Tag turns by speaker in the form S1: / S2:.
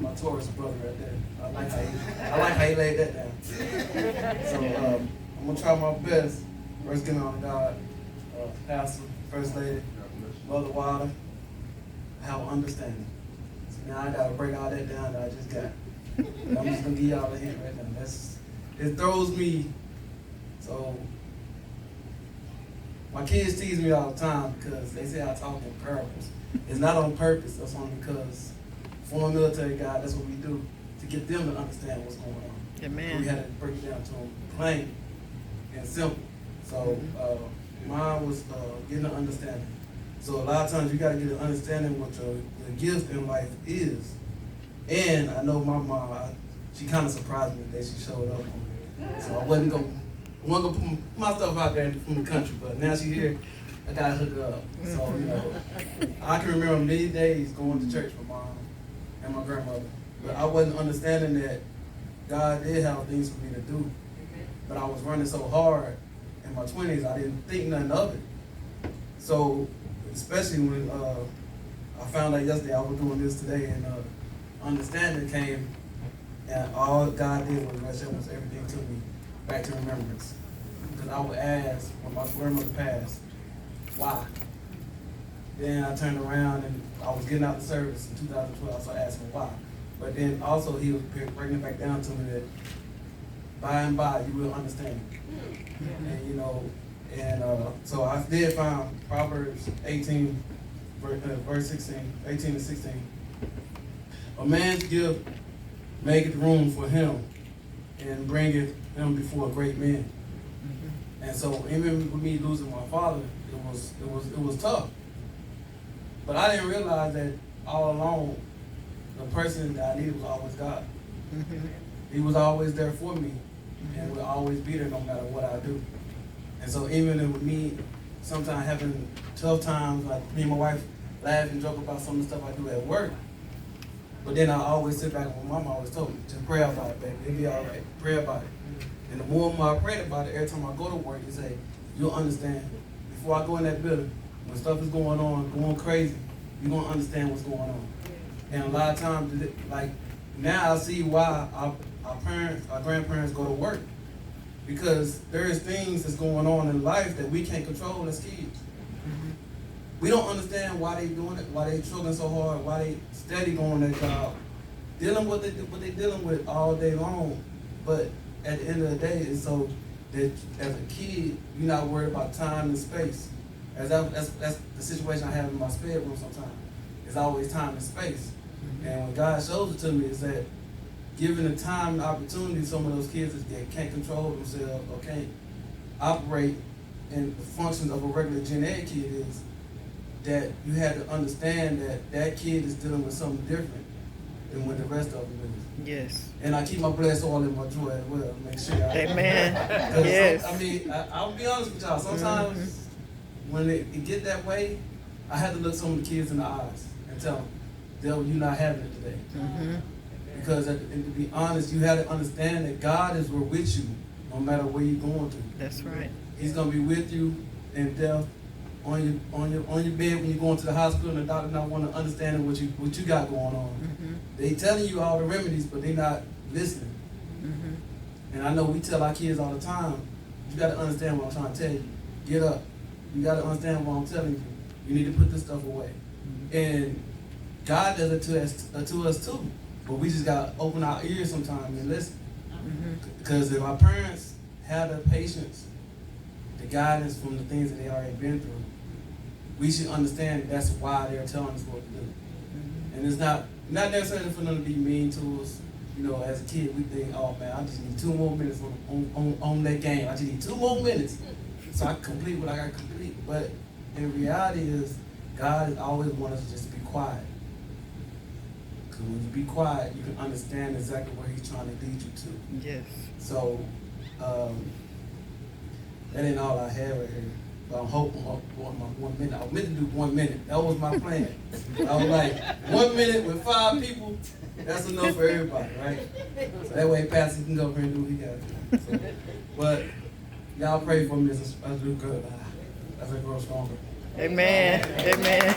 S1: my Taurus brother right there. I like how he laid that down. So I'm gonna try my best. First, getting on God, Pastor, First Lady, Mother Wilder, have an understanding. So now I gotta break all that down that I just got. And I'm just gonna give y'all a hint right now. It throws me. So my kids tease me all the time because they say I talk in parables. It's not on purpose. That's only because former military guy, that's what we do to get them to understand what's going on.
S2: Amen.
S1: So we had to break it down to them plain and simple. So mine was getting an understanding. So a lot of times you got to get an understanding what your gift in life is. And I know my mom, she kind of surprised me that she showed up. So I wasn't gonna put my stuff out there from the country, but now she's here, I gotta hook her up. So I can remember many days going to church with mom and my grandmother, but I wasn't understanding that God did have things for me to do. But I was running so hard in my 20s, I didn't think nothing of it. So especially when I found out yesterday I was doing this today, and understanding came, and all God did was resurrect everything to me back to remembrance. Because I would ask when my grandmother passed, why? Then I turned around and I was getting out the service in 2012, so I asked him why. But then also he was bringing it back down to me that by and by you will understand. And so I did find Proverbs 18, verse 16, 18 and 16. A man's gift maketh room for him and bringeth him before great men. And so even with me losing my father, it was tough. But I didn't realize that all along the person that I needed was always God. He was always there for me and would always be there no matter what I do. And so even with me sometimes having tough times, like me and my wife laugh and joke about some of the stuff I do at work, but then I always sit back and my mama always told me, just pray about it, baby. It'll be all right. Pray about it. And the more and more I prayed about it, every time I go to work, you say, you'll understand. Before I go in that building, when stuff is going on, going crazy, you're going to understand what's going on. And a lot of times, like now I see why our grandparents go to work. Because there's things that's going on in life that we can't control as kids. We don't understand why they doing it, why they struggling so hard, why they steady going their job, dealing with what they dealing with all day long. But at the end of the day, it's so that as a kid, you're not worried about time and space. That's the situation I have in my spare room sometimes. It's always time and space. And when God shows it to me, is that given the time and opportunity, some of those kids that can't control themselves or can't operate in the functions of a regular gen ed kid is that you had to understand that that kid is dealing with something different than what the rest of them is.
S2: Yes.
S1: And I keep my blessed oil in my drawer as well. Make sure
S2: Amen. Yes.
S1: I'll be honest with y'all. Sometimes when it get that way, I have to look some of the kids in the eyes and tell them, "Devil, you're not having it today." Because to be honest, you have to understand that God is with you no matter where you're going to.
S2: That's right.
S1: He's gonna be with you in death, on your bed when you're going to the hospital, and the doctor not want to understand what you got going on. They telling you all the remedies, but they not listening. And I know we tell our kids all the time, you got to understand what I'm trying to tell you. Get up. You got to understand what I'm telling you. You need to put this stuff away. And God does it to us too. But we just got to open our ears sometimes and listen. Because if our parents have the patience, the guidance from the things that they already been through, we should understand that's why they're telling us what to do. And it's not necessarily for them to be mean to us. As a kid, we think, oh man, I just need 2 more minutes on that game. I just need 2 more minutes so I can complete what I got to complete. But in reality is, God always wants us just to be quiet. Because when you be quiet, you can understand exactly where He's trying to lead you to.
S2: Yes. So,
S1: that ain't all I have right here. But I'm hoping on my 1 minute. I was meant to do 1 minute. That was my plan. I was like, 1 minute with 5 people, that's enough for everybody, right? So that way Pastor can go over here and do what he got to do. So, but y'all pray for me as I do good, as I grow stronger.
S2: Amen. Amen.